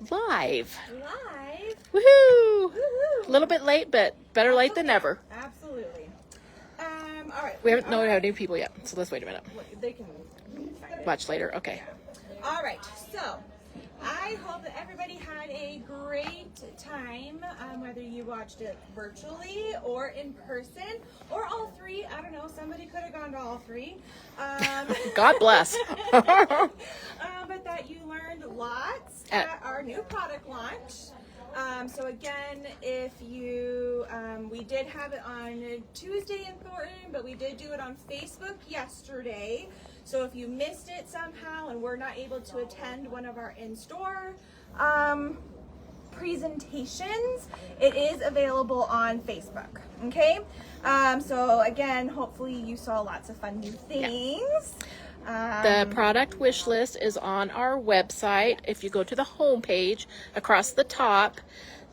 Live. Live. Woohoo! Woohoo. A little bit late, but better late than never. Absolutely. All right. We haven't have any people yet, so let's wait a minute. They can find it. Watch later. Okay. All right. So, I hope that everybody had a great time, whether you watched it virtually or in person or all three. I don't know. Somebody could have gone to all three. God bless. But that you learned lots at our new product launch. So again, if you, we did have it on Tuesday in Thornton, but we did do it on Facebook yesterday. So if you missed it somehow and were not able to attend one of our in-store presentations, it is available on Facebook. Okay. So again, hopefully you saw lots of fun new things. The product wish list is on our website. If you go to the home page, across the top,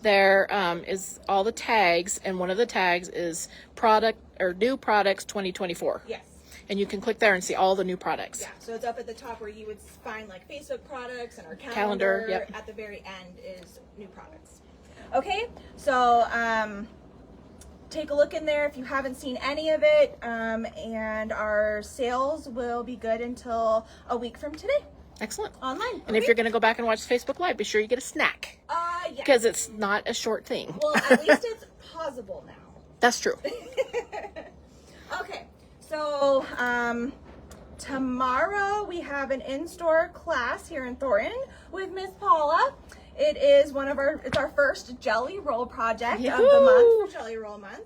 there is all the tags, and one of the tags is product or new products 2024. Yes. And you can click there and see all the new products. Yeah, so it's up at the top where you would find like Facebook products and our calendar. Calendar, yep. At the very end is new products. Okay, so take a look in there if you haven't seen any of it, and our sales will be good until a week from today. Excellent. Online. And if you're going to go back and watch Facebook Live, be sure you get a snack. Yeah. Because it's not a short thing. Well, at least it's pausable now. That's true. Okay, so tomorrow we have an in-store class here in Thornton with Miss Paula. It is it's our first jelly roll project of the month for Jelly Roll Month.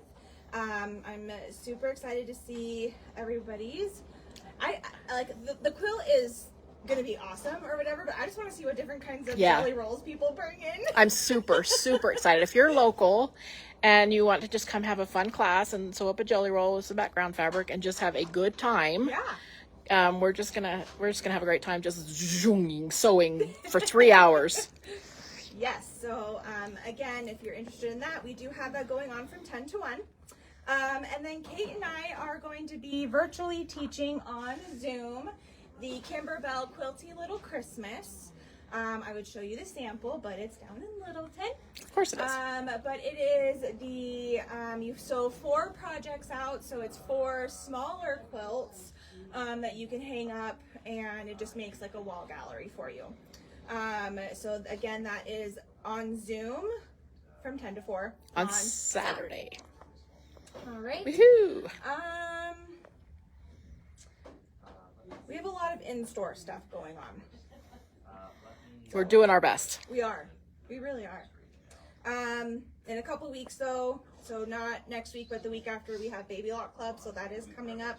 I'm super excited to see everybody's. I like the quilt is gonna be awesome or whatever, but I just want to see what different kinds of jelly rolls people bring in. I'm super excited. If you're local and you want to just come have a fun class and sew up a jelly roll with some background fabric and just have a good time. Yeah. We're just gonna have a great time just sewing for 3 hours. Yes. So again, if you're interested in that, we do have that going on from 10 to 1. And then Kate and I are going to be virtually teaching on Zoom the Kimberbell Quilty Little Christmas. I would show you the sample, but it's down in Littleton. Of course it is. But it is you sew 4 projects out, so it's 4 smaller quilts that you can hang up, and it just makes like a wall gallery for you. So again, that is on Zoom from 10 to 4 on Saturday. All right. Woohoo! We have a lot of in-store stuff going on. We're doing our best. We are. We really are. In a couple weeks though, so not next week, but the week after, we have Baby Lock Club, so that is coming up.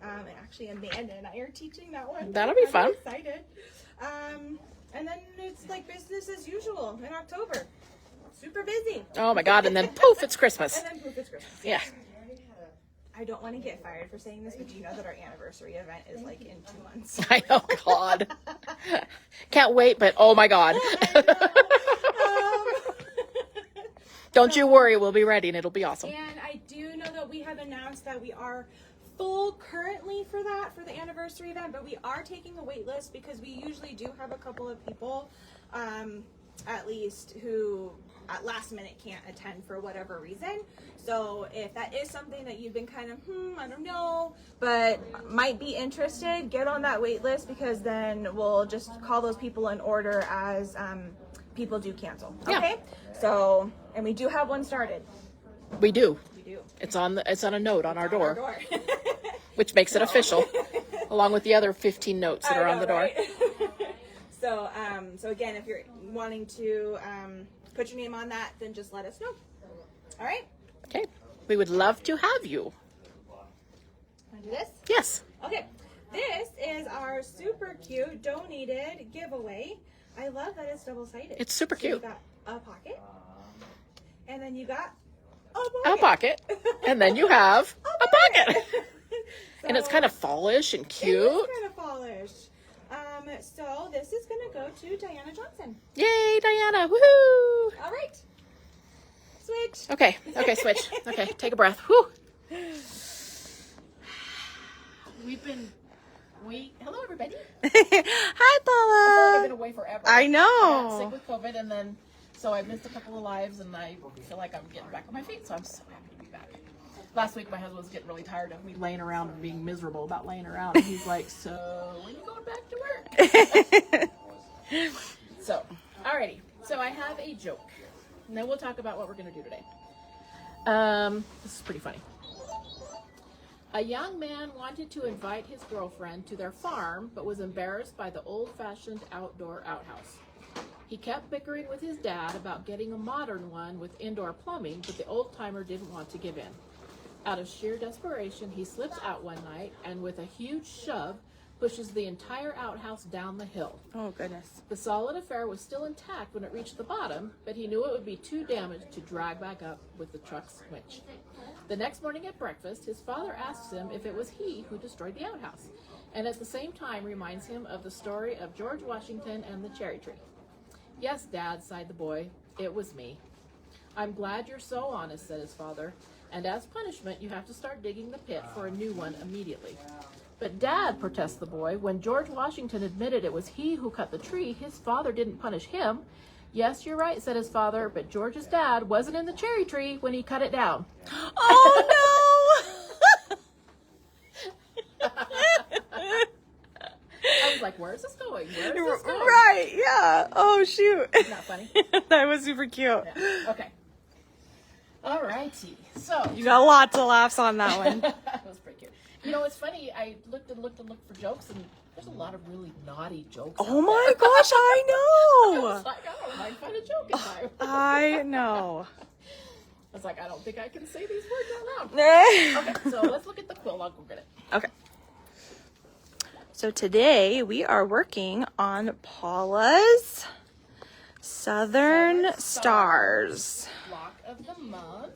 And actually Amanda and I are teaching that one. That'll be fun. I'm excited. And then it's like business as usual in October. Super busy. Oh my God, and then poof, it's Christmas. And then poof, it's Christmas. Yeah. I don't want to get fired for saying this, but you know that our anniversary event is like in 2 months. I know, God. Can't wait, but oh my God. Don't you worry, we'll be ready and it'll be awesome. And I do know that we have announced that we are full currently for the anniversary event, but we are taking a wait list because we usually do have a couple of people at least who at last minute can't attend for whatever reason. So if that is something that you've been kind of I don't know, but might be interested, get on that wait list, because then we'll just call those people in order as people do cancel. Okay. So, and we do have one started. We do. We do. It's on a note on our door. Which makes it So. official, along with the other 15 notes that are on the door. Right? So, so again, if you're wanting to put your name on that, then just let us know. All right? Okay. We would love to have you. Want to do this? Yes. Okay. This is our super cute donated giveaway. I love that it's double-sided. It's super cute. So you got a pocket, and then you got A pocket. And then you have a pocket. So, And it's kind of fallish and cute. It is kind of fallish. So this is going to go to Diana Johnson. Yay, Diana. Woohoo. All right. Switch. Okay, switch. Okay, take a breath. Whew. We've been Hello everybody. Hi, I feel like I've been Paula. away forever. I know. I got sick with COVID, and then so I missed a couple of lives, and I feel like I'm getting back on my feet. So I'm so happy to be back. Last week, my husband was getting really tired of me laying around and being miserable about laying around, and he's like, "So when you going back to work?" So, alrighty. So I have a joke, and then we'll talk about what we're gonna do today. This is pretty funny. A young man wanted to invite his girlfriend to their farm, but was embarrassed by the old-fashioned outdoor outhouse. He kept bickering with his dad about getting a modern one with indoor plumbing, but the old-timer didn't want to give in. Out of sheer desperation, he slips out one night and with a huge shove, pushes the entire outhouse down the hill. Oh, goodness. The solid affair was still intact when it reached the bottom, but he knew it would be too damaged to drag back up with the truck's winch. The next morning at breakfast, his father asks him if it was he who destroyed the outhouse, and at the same time reminds him of the story of George Washington and the cherry tree. "Yes, Dad," sighed the boy, "it was me." "I'm glad you're so honest," said his father, "and as punishment, you have to start digging the pit for a new one immediately." "But Dad," protests the boy, "when George Washington admitted it was he who cut the tree, his father didn't punish him." "Yes, you're right," said his father, "but George's dad wasn't in the cherry tree when he cut it down." Oh, no. I was like, where's this going? Where's this going? Right, yeah. Oh, shoot. Isn't that funny? That was super cute. Yeah. Okay. All righty. So, You got lots of laughs on that one. that was pretty cute. You know, it's funny. I looked for jokes, and there's a lot of really naughty jokes. Oh, out my there. gosh, I I know. was like, I don't mind find a joke in time. I know. I was like, I don't think I can say these words out loud. Okay, so let's look at the quilt. I'll go get it. Okay. So today we are working on Paula's Southern Stars. Block of the month.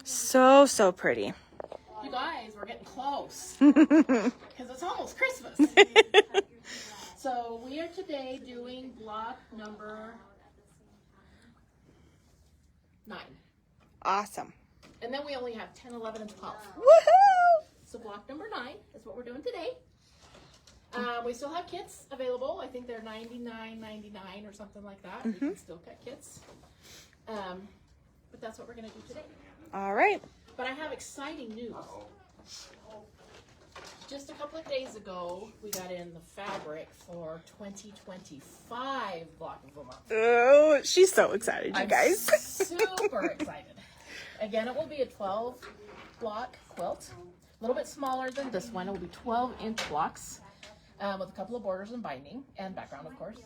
So pretty. You guys, we're getting close. Because it's almost Christmas. So we are today doing block number 9. Awesome. And then we only have 10, 11, and 12. Woohoo! So block number 9 is what we're doing today. We still have kits available. I think they're $99.99 or something like that. You can still cut kits. But that's what we're going to do today. All right. But I have exciting news. Just a couple of days ago, we got in the fabric for 2025 block of the month. Oh, she's so excited, you I'm guys. super excited. Again, it will be a 12 block quilt. A little bit smaller than this one. It will be 12-inch blocks with a couple of borders and binding and background, of course.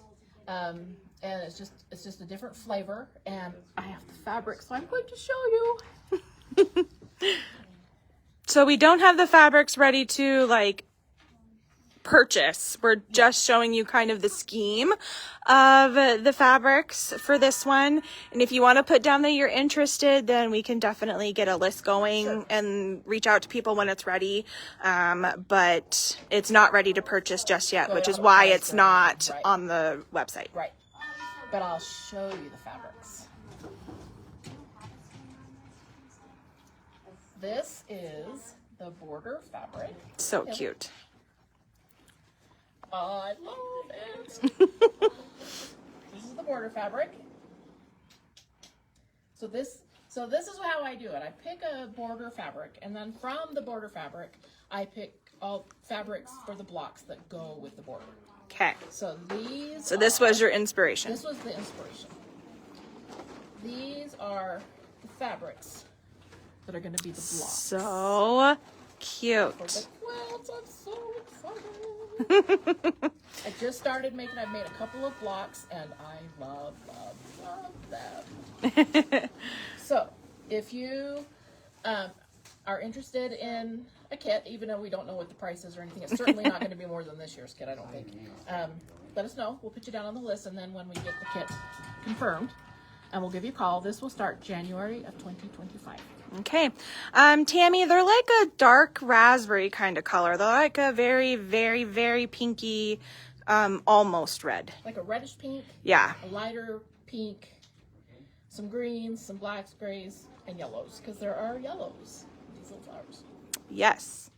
And it's just a different flavor. And I have the fabric, so I'm going to show you. So we don't have the fabrics ready to like purchase. We're just showing you kind of the scheme of the fabrics for this one. And if you want to put down that you're interested, then we can definitely get a list going and reach out to people when it's ready. But it's not ready to purchase just yet, which is why it's not on the website. Right. But I'll show you the fabrics. This is the border fabric. So cute. I love it. This is the border fabric. So this is how I do it. I pick a border fabric, and then from the border fabric, I pick all fabrics for the blocks that go with the border. Okay. So these. So this was your inspiration. This was the inspiration. These are the fabrics that are going to be the blocks. So cute. For the quilts, I'm so excited. I just started making. I've made a couple of blocks, and I love them. So, if you are interested in a kit, even though we don't know what the price is or anything, it's certainly not going to be more than this year's kit, I don't think. Let us know. We'll put you down on the list, and then when we get the kit confirmed, and we'll give you a call. This will start January of 2025. Okay. Tammy, they're like a dark raspberry kind of color. They're like a very, very, very pinky, almost red. Like a reddish pink. Yeah. A lighter pink. Some greens, some blacks, grays, and yellows. Because there are yellows in these little flowers. Yes.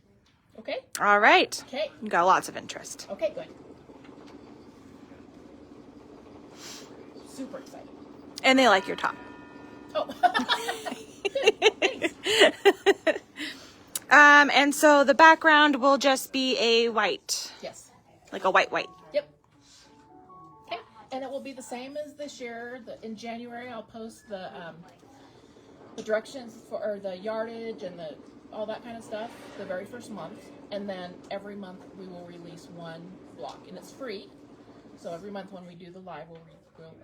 Okay? All right. Okay. You got lots of interest. Okay, good. Super excited. And they like your top. Oh. Thanks. And so the background will just be a white, Yes. like a white. Yep. Okay. And it will be the same as this year. In January, I'll post the directions for or the yardage and all that kind of stuff the very first month. And then every month we will release one block, and it's free. So every month when we do the live, we'll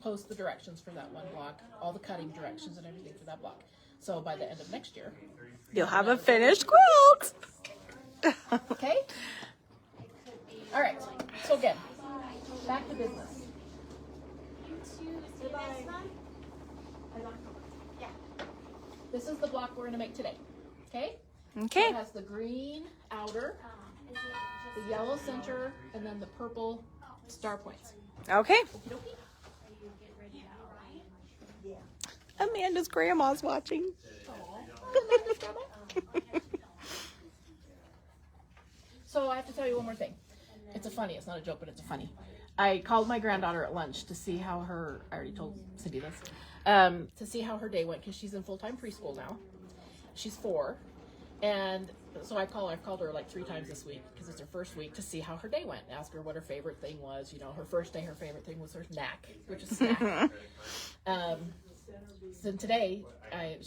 post the directions for that one block, all the cutting directions and everything for that block. So by the end of next year, You'll have a finished quilt. okay? All right. So again, back to business. This is the block we're going to make today. Okay? Okay. It has the green outer, the yellow center, and then the purple star points. Okay. Okey-dokey. Amanda's grandma's watching. So I have to tell you one more thing. It's a funny. It's not a joke, but it's a funny. I called my granddaughter at lunch to see how I already told Cindy this, to see how her day went because she's in full-time preschool now. She's 4. And so I've called her like 3 times this week because it's her first week to see how her day went. Ask her what her favorite thing was. You know, her first day, her favorite thing was her snack, which is snack. So today,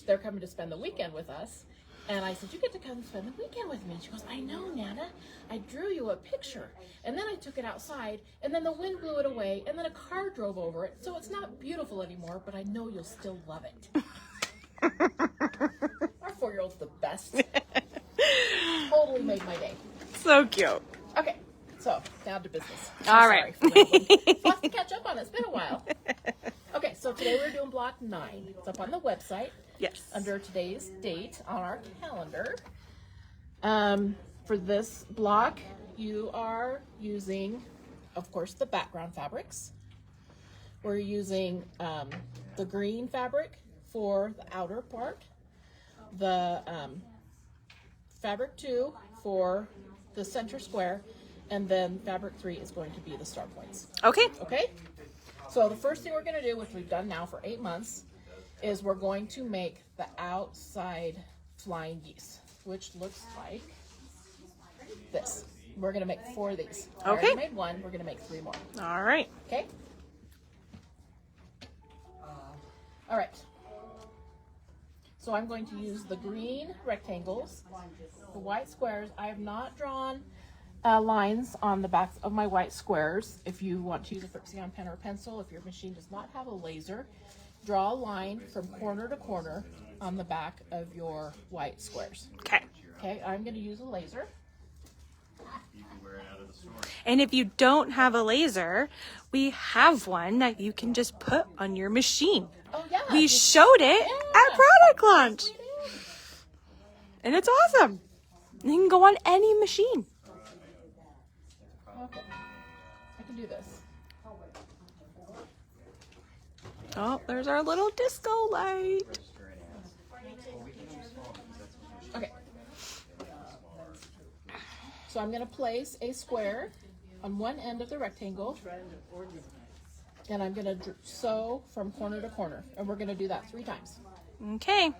they're coming to spend the weekend with us. And I said, you get to come spend the weekend with me. And she goes, I know, Nana. I drew you a picture. And then I took it outside. And then the wind blew it away. And then a car drove over it. So it's not beautiful anymore, but I know you'll still love it. Our 4-year-old's the best. Totally made my day. So cute. Okay, so down to business. All right. Lots to catch up on. It's been a while. Okay, so today we're doing block 9. It's up on the website. Yes. Under today's date on our calendar. For this block, you are using, of course, the background fabrics. We're using the green fabric for the outer part, the fabric 2 for the center square, and then fabric 3 is going to be the star points. Okay. Okay? So the first thing we're going to do, which we've done now for 8 months, is we're going to make the outside flying geese, which looks like this. We're going to make 4 of these. I Okay. already made 1. We're going to make 3 more. All right. Okay? All right. So I'm going to use the green rectangles, the white squares. I have not drawn lines on the backs of my white squares. If you want to use a Frixion pen or pencil, if your machine does not have a laser, draw a line from corner to corner on the back of your white squares. Okay. Okay, I'm going to use a laser. And if you don't have a laser, we have one that you can just put on your machine. Oh, yeah. We showed it at product launch. And it's awesome. You can go on any machine. Okay. I can do this. Oh, there's our little disco light. Okay. So I'm going to place a square on one end of the rectangle, and I'm going to sew from corner to corner, and we're going to do that 3 times. Okay.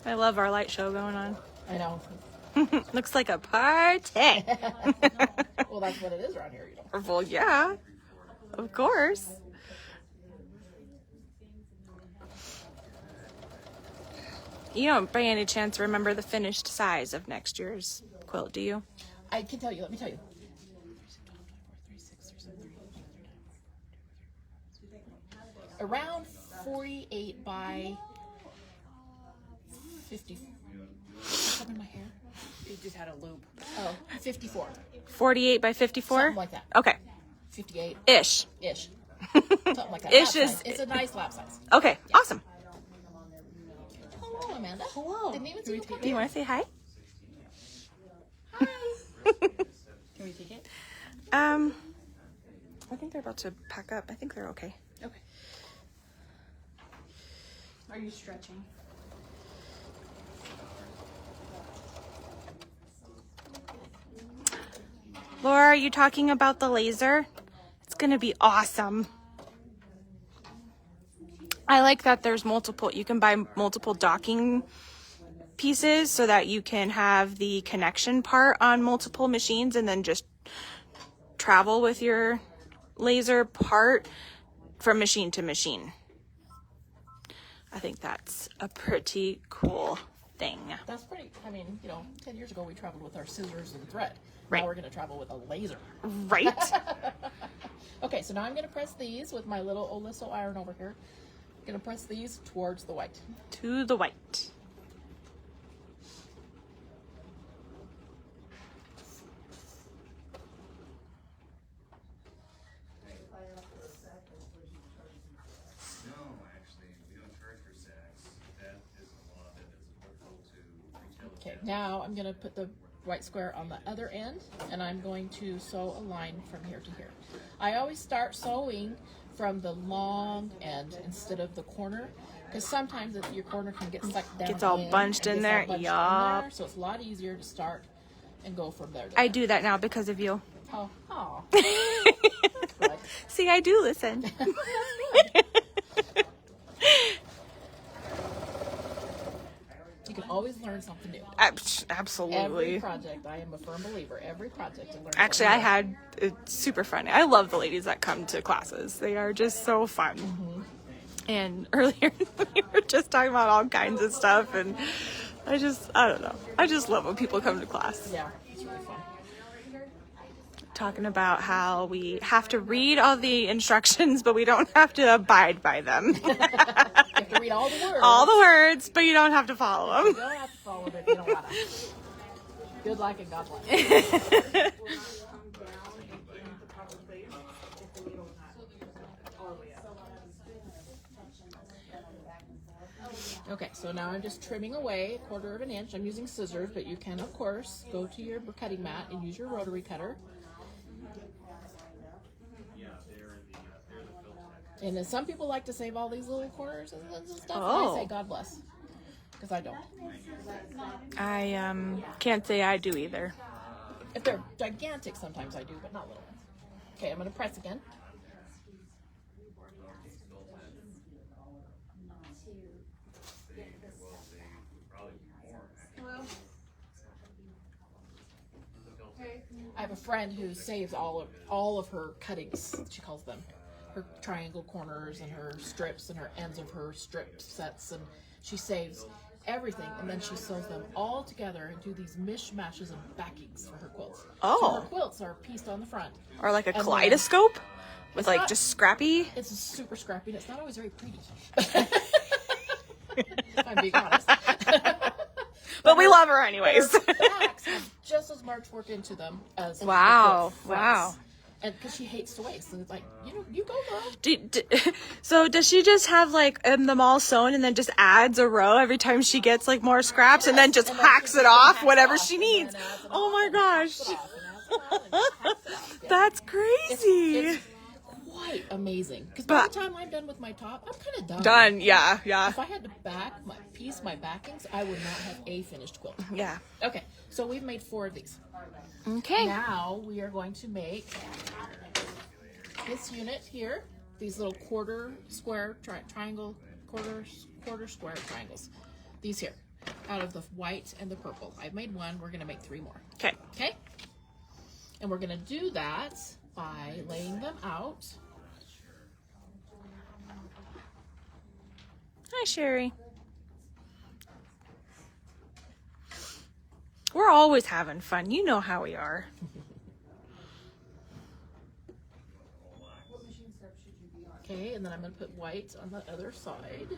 I love our light show going on. I know. Looks like a party. Well, that's what it is around here, you know. Well, yeah, of course. You don't by any chance remember the finished size of next year's quilt, do you? I can tell you. Let me tell you. Around 48 by 50. What's up in my hair? You just had a loop. Oh, 54. 48 by 54? Something like that. Okay. 58 Ish. ish. Something like that. Ish Lap is- size. It's a nice lap size. Okay, awesome. Hello, Amanda. Hello. Didn't even see you come Do you in. want to say hi? Hi. Can we take it? I think they're about to pack up. I think they're okay. Okay. Are you stretching? Laura, are you talking about the laser? It's gonna be awesome. I like that there's multiple, you can buy multiple docking pieces so that you can have the connection part on multiple machines and then just travel with your laser part from machine to machine. I think that's a pretty cool thing. That's pretty, I mean, you know, 10 years ago we traveled with our scissors and thread. Right. Now we're going to travel with a laser. Right? Okay, so now I'm going to press these with my little Oliso iron over here. I'm going to press these towards the white. To the white. Okay, now I'm going to put the white square on the other end, and I'm going to sew a line from here to here. I always start sewing from the long end instead of the corner, because sometimes your corner can get sucked down. Gets all bunched in there. Yup. So it's a lot easier to start and go from there. I do that now because of you. Oh, that's good. See, I do listen. You can always learn something new. Absolutely. Every project, I am a firm believer. Every project to learn. Actually, I had it's super fun. I love the ladies that come to classes. They are just so fun. Mm-hmm. And earlier we were just talking about all kinds of stuff, and I don't know. I just love when people come to class. Yeah, it's really fun. Talking about how we have to read all the instructions, but we don't have to abide by them. You have to read all the words. All the words, but you don't have to follow them. You don't have to follow them if you don't want to. Good luck and God bless. Okay, so now I'm just trimming away 1/4 of an inch. I'm using scissors, but you can, of course, go to your cutting mat and use your rotary cutter. And then some people like to save all these little corners and stuff. Oh. And I say God bless, because I don't. I can't say I do either. If they're gigantic, sometimes I do, but not little ones. Okay, I'm going to press again. I have a friend who saves all of her cuttings, she calls them. Her triangle corners and her strips and her ends of her strip sets, and she saves everything, and then she sews them all together and do these mishmashes of backings for her quilts. Oh. So her quilts are pieced on the front. Or like a And kaleidoscope with like not- just scrappy. It's super scrappy, and it's not always very pretty. If I'm being honest. But we love her anyways. Her backs have just as much work into them as her Wow, quilt wow. fronts. And because she hates to waste, and it's like, you go, girl. So does she just have like them all sewn and then just adds a row every time she gets like more scraps and then just hacks it off whatever she needs? Oh my gosh. That's crazy. It's quite amazing. Because by the time I'm done with my top, I'm kind of done. Done. Yeah. If I had to piece my backings, I would not have a finished quilt. Yeah. Okay, so we've made 4 of these. Okay. Now we are going to make this unit here. These little quarter square triangle, quarter square triangles. These here, out of the white and the purple. I've made 1. We're going to make 3 more. Okay. Okay? And we're going to do that by laying them out. Hi, Sherry. We're always having fun. You know how we are. Okay, and then I'm going to put white on the other side.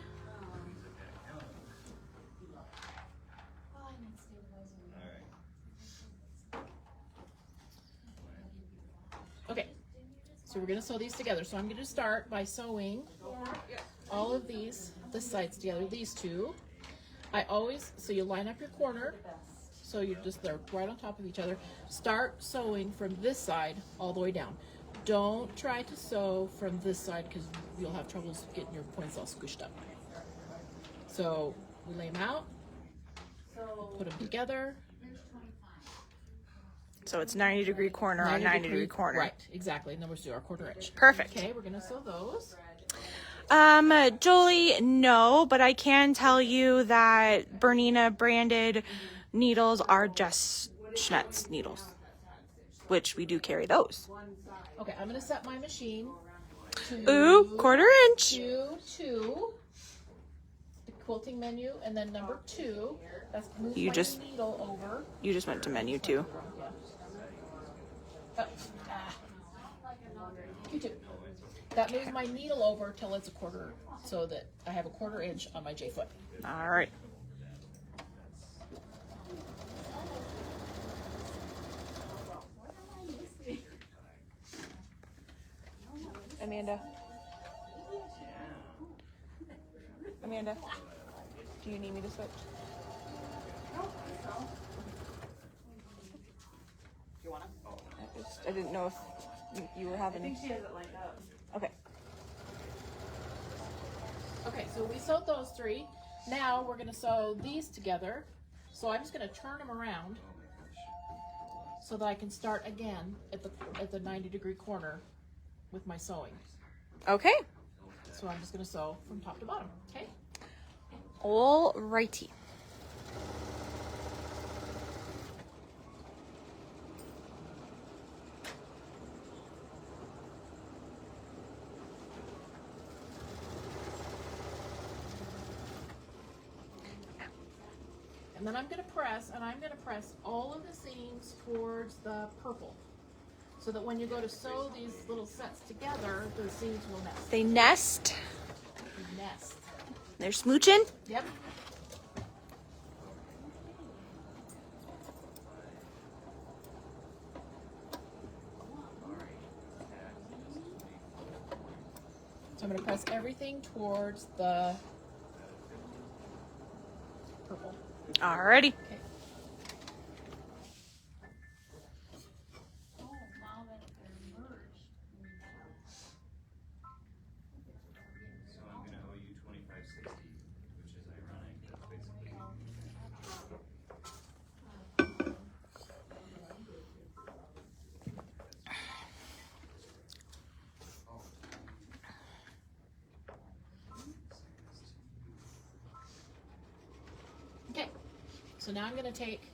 Okay, so we're going to sew these together. So I'm going to start by sewing all of these, the sides together, these 2. So you line up your corner, so they're right on top of each other. Start sewing from this side all the way down. don't try to sew from this side because you'll have trouble getting your points all squished up. So we lay them out, put them together. So it's 90-degree corner on 90-degree corner. Right, exactly. And then we'll do our 1/4 inch. Perfect. Okay, we're gonna sew those. Jolie, no, but I can tell you that Bernina branded needles are just Schnetz needles, which we do carry those. Okay, I'm gonna set my machine to Ooh, 1/4 inch. to the quilting menu, and then number 2. That's move You my just- needle over. You just went to menu 2. Oh, Q2. That moves my needle over till it's a 1/4, so that I have a 1/4 inch on my J foot. All right. Amanda, do you need me to switch? You wanna? I didn't know if you were having. I think she has it lined up. Okay. Okay, so we sewed those 3. Now we're gonna sew these together. So I'm just gonna turn them around so that I can start again at the 90-degree corner with my sewing. Okay. So I'm just gonna sew from top to bottom. Okay. All righty. And then I'm gonna press, and I'm gonna press all of the seams towards the purple, so that when you go to sew these little sets together, the seams will nest. They nest. Nest. They're smooching. Yep. So I'm going to press everything towards the purple. Alrighty. Okay. So I'm gonna owe you $25.60, which is ironic. That's basically. Okay. So now I'm going to take,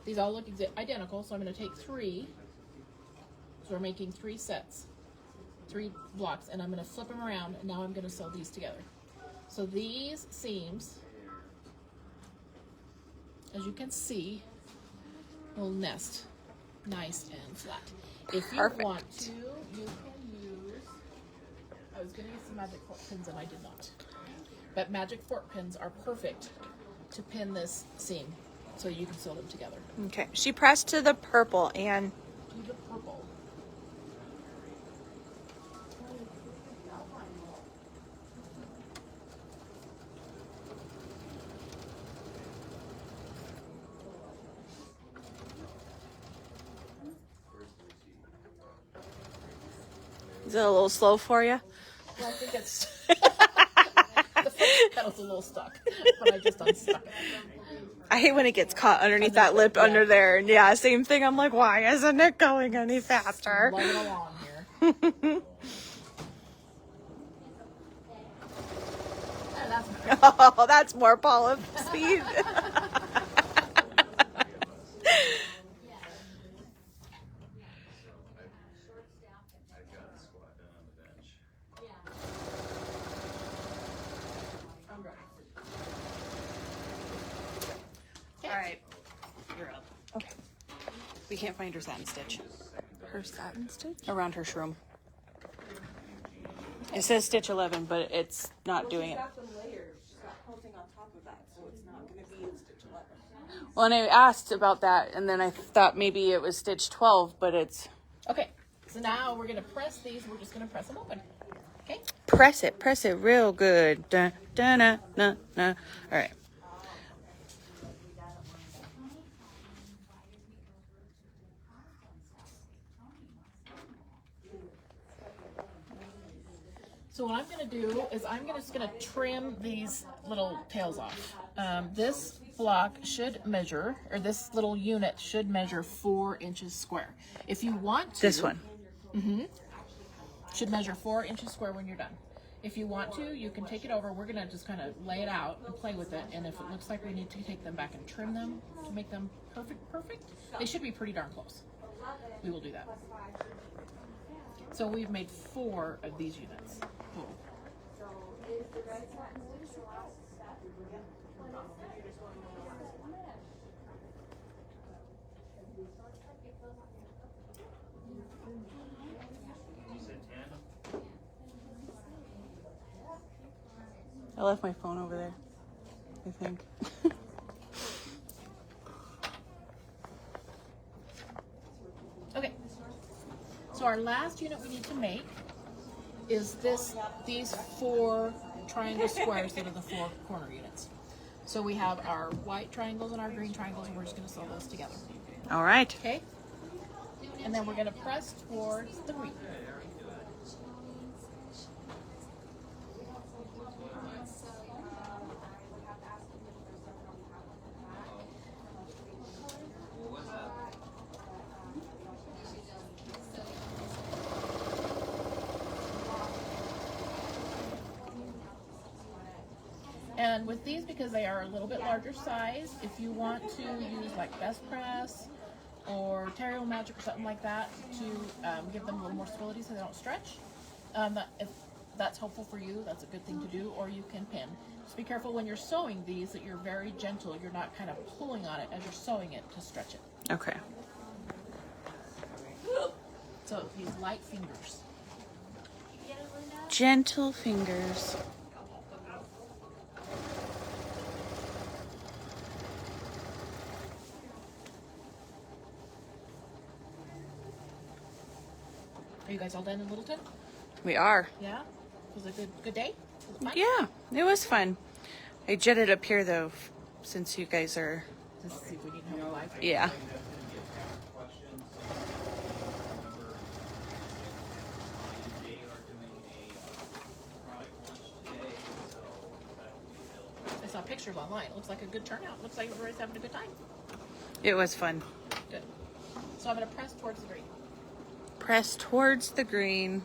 these all look identical, so I'm going to take 3. So we're making 3 sets, 3 blocks, and I'm going to flip them around, and now I'm going to sew these together. So these seams, as you can see, will nest nice and flat. If you Perfect. want to, you can use, I was going to use some magic fork pins and I did not. But magic fork pins are perfect to pin this seam so you can sew them together. Okay. She pressed to the purple and To the purple. is it a little slow for you? Well, I think it's the foot pedal's a little stuck, but I just unstuck it. I hate when it gets caught underneath that lip under there. And yeah, same thing. I'm like, why isn't it going any faster? Lug it along here. And that's better. Oh, that's more Paula speed. I've got the squat done on the bench. I'm ready. All right, you're up. Okay. We can't find her satin stitch Her satin stitch? around her shroom. It says stitch 11, but it's not doing it. She's got quilting on top of that, so it's not going to be in stitch 11. Well, and I asked about that, and then I thought maybe it was stitch 12, but it's. Okay, so now we're going to press these. We're just going to press them open. Okay? Press it real good. Dun, dun, dun, dun, dun. All right. So what I'm going to do is I'm just going to trim these little tails off. This block should measure, or this little unit should measure 4 inches square. If you want to, This one. should measure 4 inches square when you're done. If you want to, you can take it over. We're going to just kind of lay it out and play with it. And if it looks like we need to take them back and trim them to make them perfect, they should be pretty darn close. We will do that. So we've made 4 of these units total. You said 10? I left my phone over there, I think. Okay. So our last unit we need to make is these 4 triangle squares that are the 4 corner units. So we have our white triangles and our green triangles, and we're just going to sew those together. All right. Okay? And then we're going to press towards the green. And with these, because they are a little bit larger size, if you want to use like Best Press or Terrio Magic or something like that to give them a little more stability so they don't stretch, if that's helpful for you, that's a good thing to do, or you can pin. Just be careful when you're sewing these that you're very gentle. You're not kind of pulling on it as you're sewing it to stretch it. Okay. So these light fingers. Gentle fingers. Are you guys all done in Littleton? We are. Yeah? Was it a good day? Was it fun? Yeah, it was fun. I jetted up here though, since you guys are. Just to see if we need help with Wi-Fi. Yeah. Questions. Remember, they are doing a product launch today, so that will be available. I saw pictures online. It looks like a good turnout. Looks like everybody's having a good time. It was fun. Good. So I'm going to press towards the green. Press towards the green.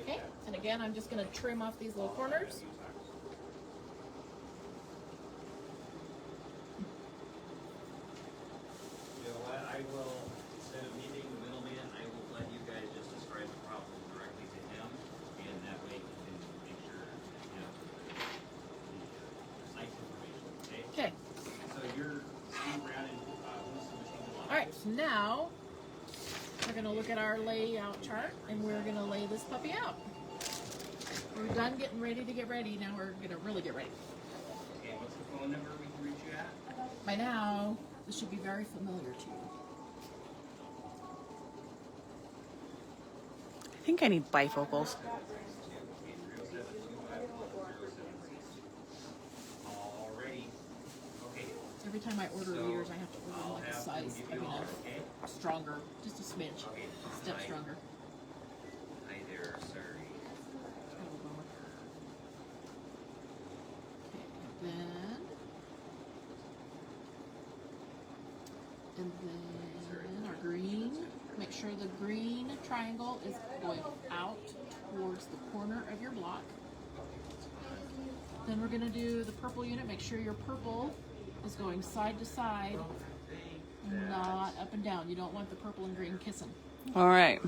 Okay, and again, I'm just going to trim off these little corners. You know what, I will, instead of me being the middleman, I will let you guys just describe the problem directly to him, and that way he can make sure that you have the precise information, okay? Okay, So you're Steve Brown and who's the machine to all right, so now we're going to look at our layout chart, and we're going to lay this puppy out. We're done getting ready to get ready. Now we're going to really get ready. Okay, what's the phone number we can reach you at? By now, this should be very familiar to you. I think I need bifocals. Alrighty. Okay. Every time I order So, readers, I have to order them I'll like a have size, them I give mean, you all, okay? stronger, just a smidge, Okay. step Hi. stronger. Hi there, sorry. And then our green. Make sure the green triangle is going out towards the corner of your block. Then we're going to do the purple unit. Make sure your purple is going side to side, not up and down. You don't want the purple and green kissing. All right.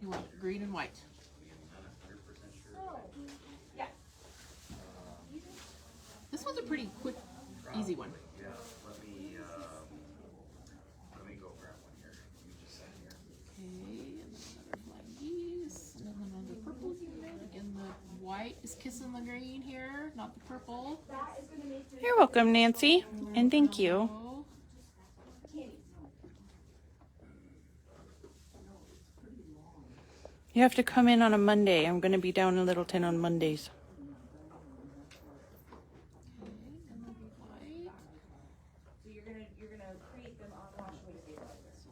You want green and white. This one's a pretty quick, easy one. Yeah, let me go grab one here. You just sat here. Okay, and then another flag geese, and then another purple unit. Again, the white is kissing the green here, not the purple. You're welcome, Nancy, and thank you. Oh. You have to come in on a Monday. I'm going to be down in Littleton on Mondays. So you're gonna create them on wash away paper like this.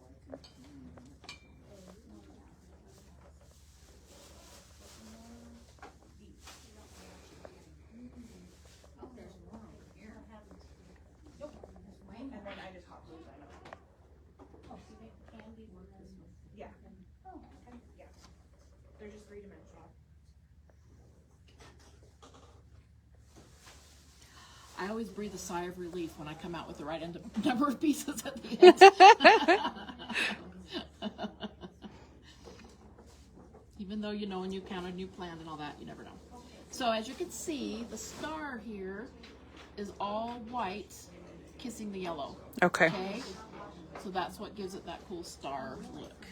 And then I just hot glue that up. Yeah. Yeah. They're just 3-dimensional. I always breathe a sigh of relief when I come out with the right number of pieces at the end. Even though you know when you count a new plant and all that, you never know. So as you can see, the star here is all white kissing the yellow. Okay. Okay? So that's what gives it that cool star look.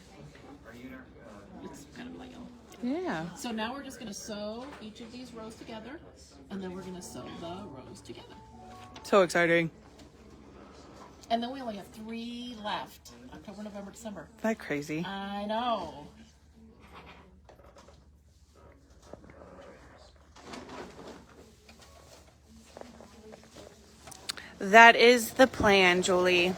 It's kind of like yellow. Yeah. So now we're just going to sew each of these rows together, and then we're going to sew the rows together. So exciting. And then we only have 3 left. October, November, December. That crazy. I know. That is the plan, Julie.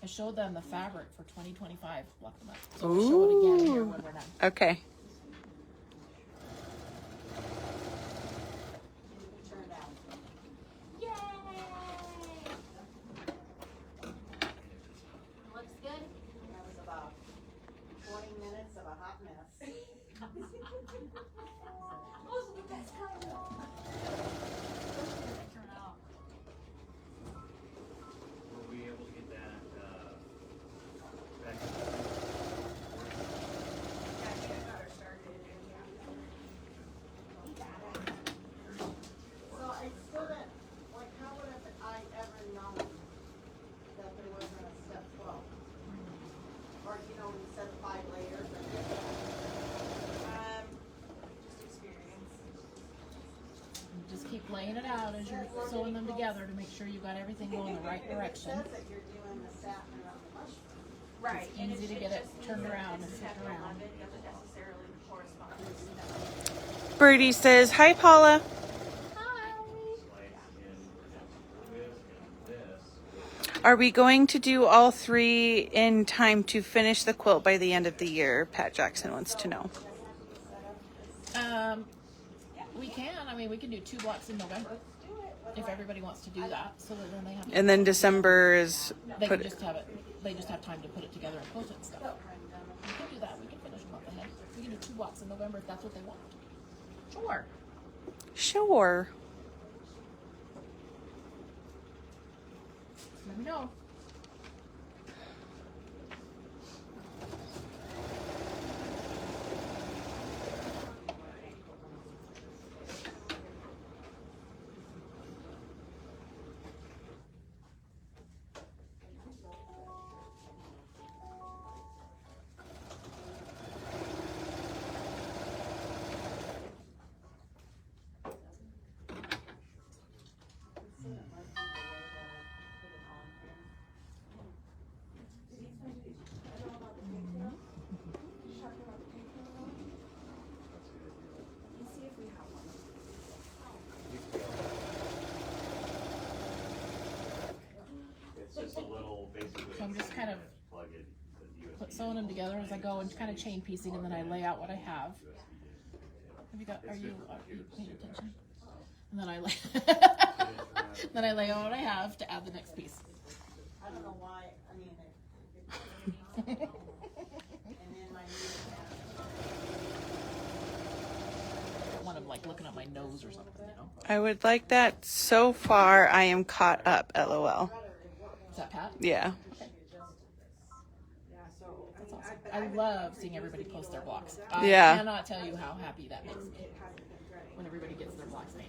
I showed them the fabric for 2025. Lock them up. So we'll show it again here when we're done. Okay. Looks good. That was about 20 minutes of a hot mess. Those are the best colors. Turn out. Were we able to get that, back? Yeah, I think I got her started. So I still didn't, like, how would I ever known that there wasn't a step 12? Or, you know, when you said 5 layers, Just experience. Just keep laying it out as you're sewing them together to make sure you got everything going the right it direction. says that you're doing the satin around the mushroom. Right. And easy to should get it just turned mean that around and this flipped step around. 11 doesn't necessarily correspond to step Birdie says, hi, Paula. Are we going to do all 3 in time to finish the quilt by the end of the year? Pat Jackson wants to know. We can. I mean, we can do 2 blocks in November if everybody wants to do that. So that then they have. And then December is They put. can just have it. They just have time to put it together and post it and stuff. We can do that. We can finish a month ahead. We can do 2 blocks in November if that's what they want. Sure. Sure. Let me know. It's just a little, basically. So I'm just kind of Plug it, the USB. sewing them together as I go and kind of chain piecing, and then I lay out what I have. Have you got? Are you paying attention? And then I lay. Then I lay out what I have to add the next piece. I don't know why, I mean, and then my One of like looking at my nose or something, you know. I would like that. So far, I am caught up. LOL. Is that Pat? Yeah. That's awesome. I love seeing everybody post their blocks. Yeah. I cannot tell you how happy that makes me when everybody gets their blocks made.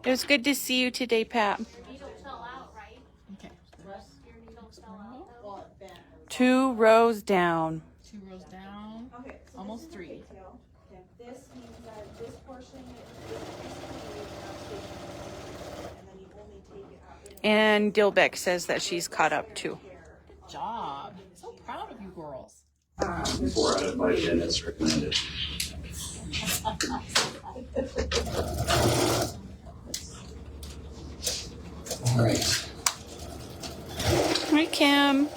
It was good to see you today, Pat. needle fell out, right? Okay. Your needle fell out though? Well, it bent. 2 rows down. 2 rows down. Okay. So Almost this is 3. the detail. Okay. This means that this portion is basically now stationary, and then you only And Dilbeck says that she's caught up too. Good job. So proud of you girls. 4 out of 5 dentists recommended. All right. Hi, Kim.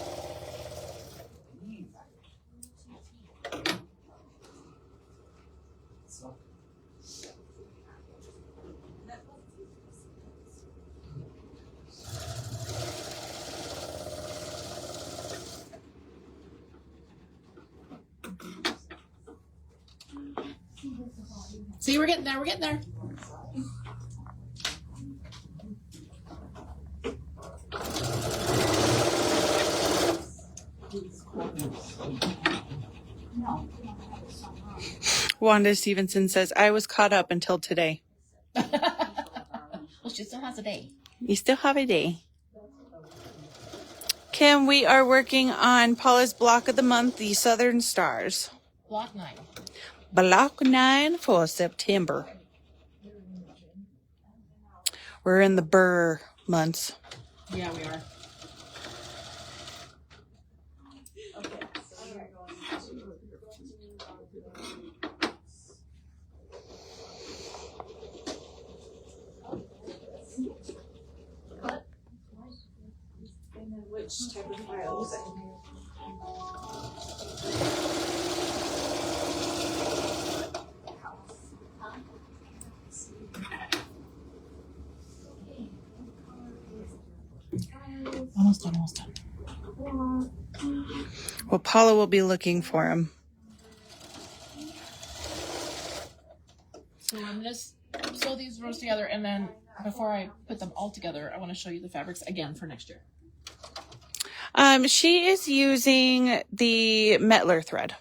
See, we're getting there. We're getting there. Wanda Stevenson says, I was caught up until today. Well, she still has a day. You still have a day. Kim, we are working on Paula's block of the month, the Southern Stars. Block 9. Block 9 for September. We're in the Burr months. Yeah, we are. Which type of file is it? Almost done. Almost done. Well, Paula will be looking for him. So I'm going to sew these rows together, and then before I put them all together, I want to show you the fabrics again for next year. She is using the Metler thread.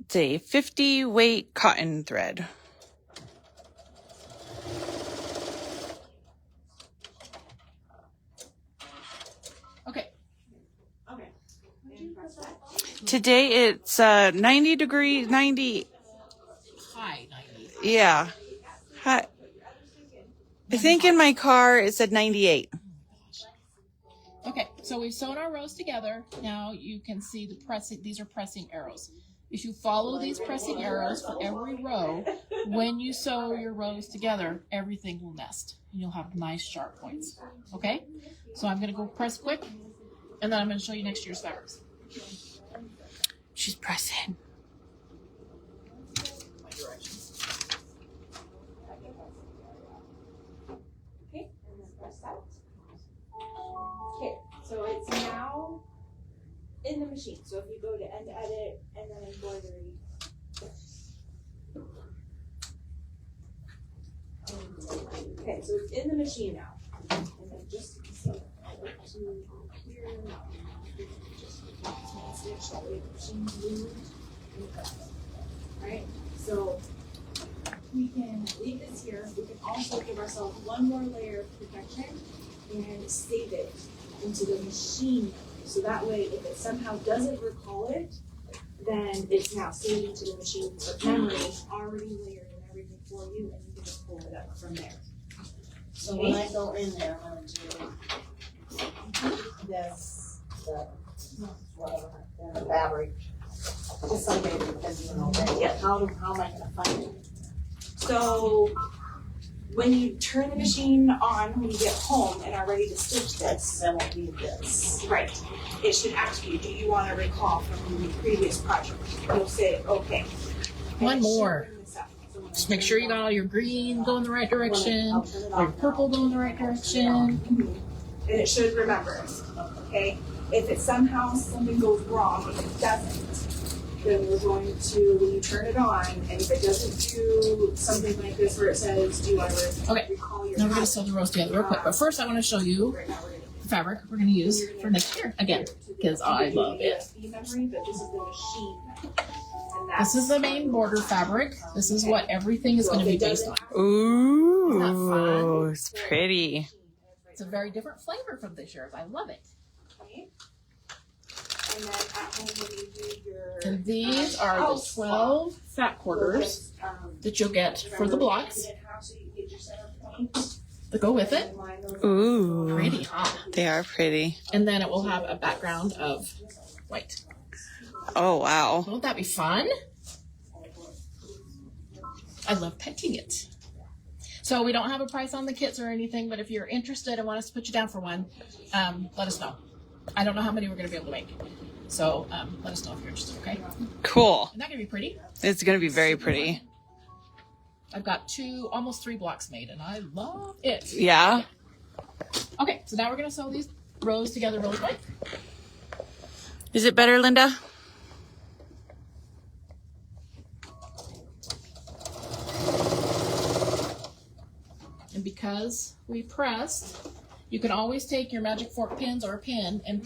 It's a 50 weight cotton thread. Okay. Okay. Today it's 90 degrees, 90. High 90. Yeah. I think in my car it said 98. Okay, so we've sewn our rows together. Now you can see the pressing. These are pressing arrows. If you follow these pressing arrows for every row, when you sew your rows together, everything will nest. And you'll have nice sharp points. Okay? So I'm going to go press quick, and then I'm going to show you next year's fabrics. She's pressing. My directions. Okay, and then press that. Okay, so it's now in the machine. So if you go to end edit and then embroidery. Okay, so it's in the machine now. And then just so to here, just stitch that way the machine's moved. Right? So we can leave this here. We can also give ourselves one more layer of protection and save it into the machine. So that way, if it somehow doesn't recall it, then it's now saved into the machine. But memory is already layered and everything for you, and you can just pull it up from there. So when I go in there, I'm gonna do this, the, whatever, the fabric. Just something because you know that, yeah, how am I gonna find it? So when you turn the machine on, when you get home and are ready to stitch this, Then we'll need this. right, it should ask you, do you want to recall from the previous project? You'll say, okay. And One it should more. bring this up. So when I Just make turn sure it you got on- all your green going the right direction, I'll turn it all your off purple now. going the right direction. And it should remember, okay? If it somehow something goes wrong, if it doesn't, then we're going to, when you turn it on, and if it doesn't do something like this where it says, do you want to Okay, recall your now we're going to password? sew the rows together real quick. But first I want to show you Right now we're gonna the fabric we're going to use for next year again, because I love it. USB memory, but this is the machine memory. And This is the main border fabric. This is what everything is going to be based on. Ooh, it's pretty. It's a very different flavor from this year's. I love it. Okay. And then at home when you do your And these are the 12 fat quarters that you'll get for the blocks. The to go with it. Ooh. Pretty, huh? They are pretty. And then it will have a background of white. Oh, wow. Won't that be fun? I love pecking it. So we don't have a price on the kits or anything, but if you're interested and want us to put you down for one, let us know. I don't know how many we're going to be able to make. So let us know if you're interested, okay? Cool. Isn't that going to be pretty? It's going to be very pretty. I've got almost 3 blocks made, and I love it. Yeah? Okay, so now we're going to sew these rows together really quick. Is it better, Linda? And because we pressed, you can always take your magic fork pins or a pin and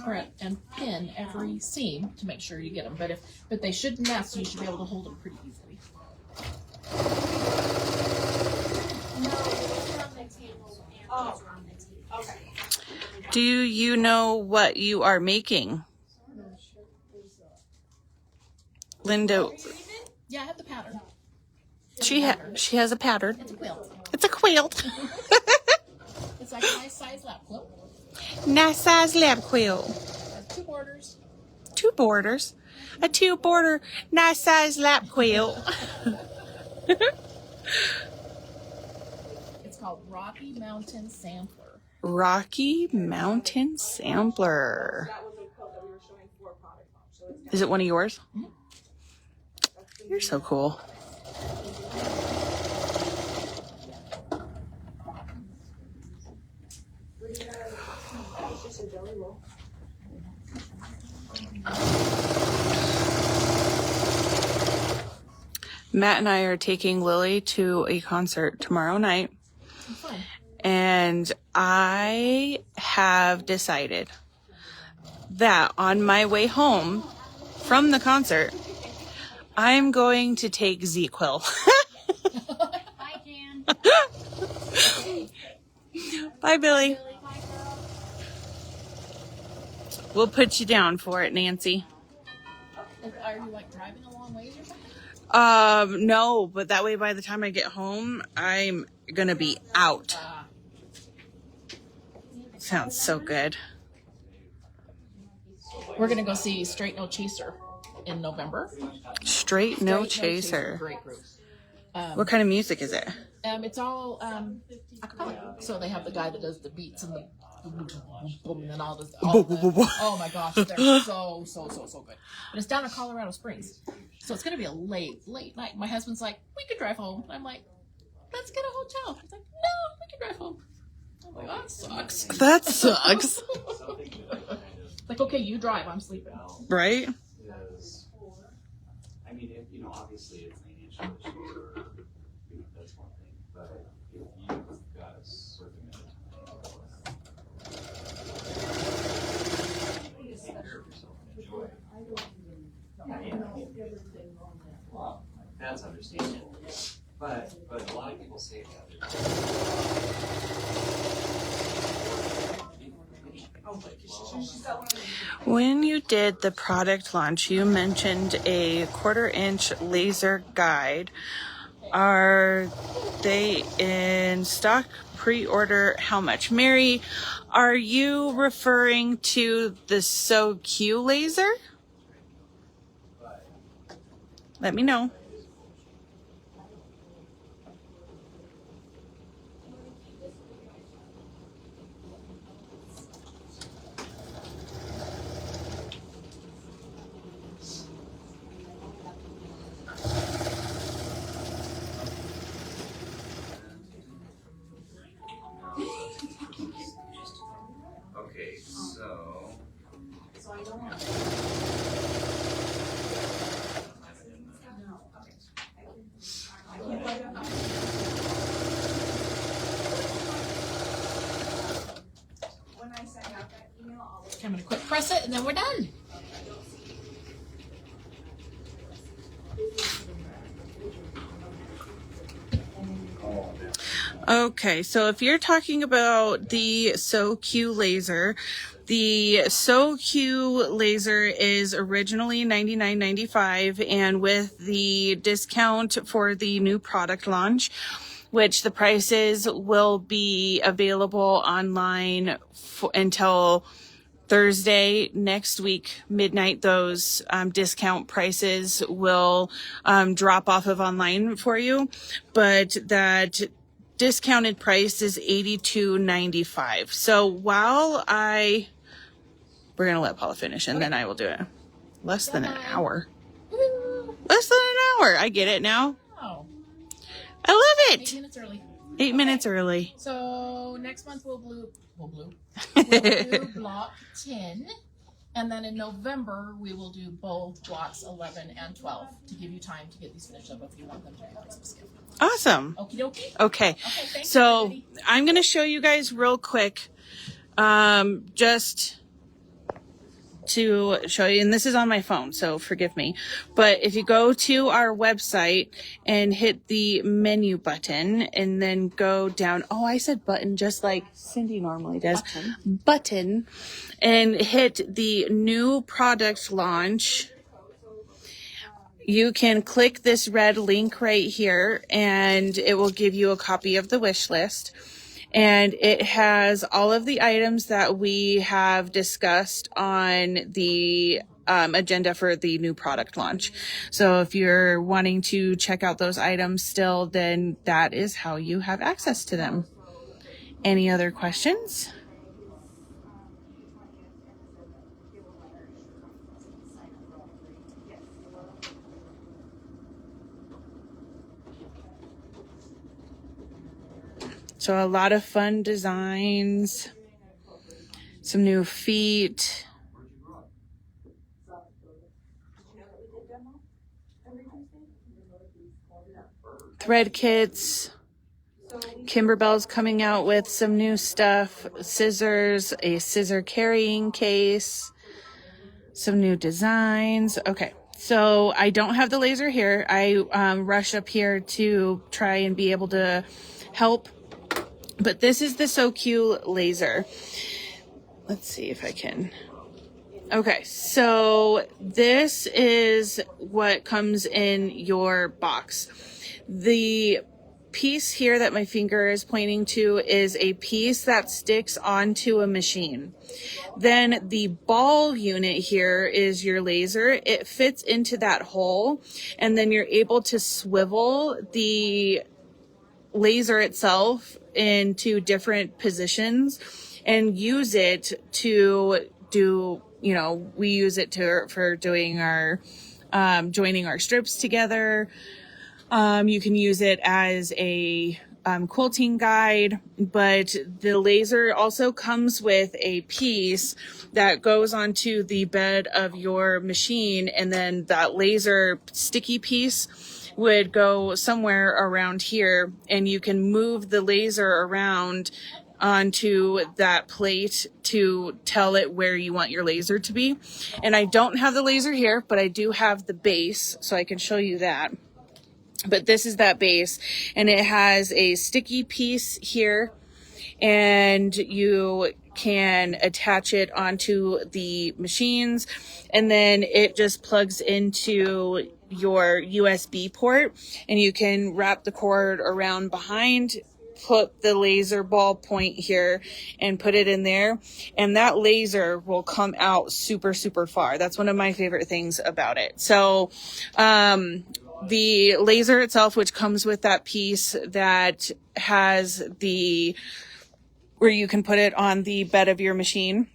pin every seam to make sure you get them. But they shouldn't mess, so you should be able to hold them pretty easily. Oh, okay. Do you know what you are making? Linda, Yeah, I have the pattern. she has a pattern. It's a quilt. It's a quilt. It's like a nice size lap quilt. Nice size lap quilt. Has 2 borders. 2 borders. A 2-border nice size lap quilt. It's called Rocky Mountain Sampler. Rocky Mountain Sampler. That was a quilt that we were showing for product launch. So it's Is it one of yours? You're so cool. just a jelly roll. Matt and I are taking Lily to a concert tomorrow night. Fun. And I have decided that on my way home from the concert, I'm going to take Z-Quill. Bye, Jan. Bye, Billy. We'll put you down for it, Nancy. Are you like driving a long ways or something? No, but that way by the time I get home, I'm gonna be out. Sounds so good. We're gonna go see Straight No Chaser in November. Straight No Straight No Chaser. Great group. What kind of music is it? It's all acapella. So they have the guy that does the beats and the boom and all this. Oh my gosh, they're so good. But it's down in Colorado Springs, so it's gonna be a late night. My husband's like, we could drive home. I'm like, let's get a hotel. He's like, no, we can drive home. I'm like, that sucks. That sucks. Like, okay, you drive. I'm sleeping. Right? Is, I mean, if, you know, obviously it's financial issue or, you know, that's one thing, but if you've got a certain amount of time, please take care of yourself and enjoy. Well, that's understandable, but a lot of people say that. When you did the product launch, you mentioned a 1/4-inch laser guide. Are they in stock? Pre-order? How much? Mary, are you referring to the So Q laser? Let me know. Okay, so. I don't want. When I send out that email, I'll Okay, I'm gonna quick press it and then we're done. Okay, so if you're talking about the So Q laser, the So Q laser is originally $99.95, and with the discount for the new product launch, which the prices will be available online until Thursday next week, midnight. Those discount prices will drop off of online for you, but that discounted price is $82.95. So while we're gonna let Paula finish and then I will do it. Less than an hour. Less than an hour. I get it now. Oh, I love 8 it. minutes early. 8 minutes early. So next month we'll do block 10. And then in November, we will do both blocks 11 and 12 to give you time to get these finished up if you want them to be a Christmas gift. Awesome. Okie dokie. Okay. Thanks, So everybody. I'm going to show you guys real quick, just to show you, and this is on my phone, so forgive me. But if you go to our website and hit the menu button and then go down, oh, I said button just like Cindy normally does. Button. And hit the new product launch. You can click this red link right here and it will give you a copy of the wish list. And it has all of the items that we have discussed on the agenda for the new product launch. So if you're wanting to check out those items still, then that is how you have access to them. Any other questions? So a lot of fun designs, some new feet. Thread kits. Kimberbell's coming out with some new stuff. Scissors, a scissor carrying case, some new designs. Okay. So I don't have the laser here. I rush up here to try and be able to help. But this is the So Cute laser. Let's see if I can. Okay, so this is what comes in your box. The piece here that my finger is pointing to is a piece that sticks onto a machine. Then the ball unit here is your laser. It fits into that hole, and then you're able to swivel the laser itself into different positions and use it to do, we use it for doing our joining our strips together. You can use it as a quilting guide, but the laser also comes with a piece that goes onto the bed of your machine, and then that laser sticky piece would go somewhere around here, and you can move the laser around onto that plate to tell it where you want your laser to be. And I don't have the laser here, but I do have the base, so I can show you that. But this is that base, and it has a sticky piece here, and you can attach it onto the machines, and then it just plugs into your USB port, and you can wrap the cord around behind, put the laser ball point here and put it in there, and that laser will come out super, super far. That's one of my favorite things about it. So, the laser itself, which comes with that piece that has where you can put it on the bed of your machine.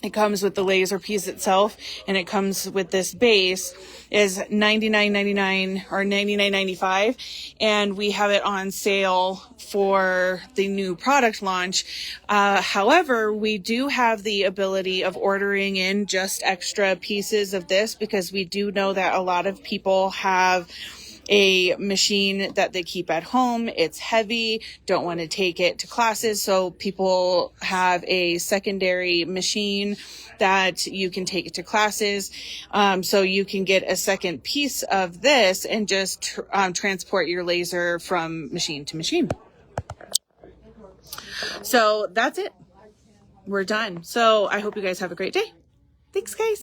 It comes with the laser piece itself, and it comes with this base, is $99.99 or $99.95, and we have it on sale for the new product launch. However, we do have the ability of ordering in just extra pieces of this, because we do know that a lot of people have a machine that they keep at home. It's heavy, don't want to take it to classes, so people have a secondary machine that you can take it to classes. So you can get a second piece of this and just transport your laser from machine to machine. So that's it. We're done. So I hope you guys have a great day. Thanks, guys.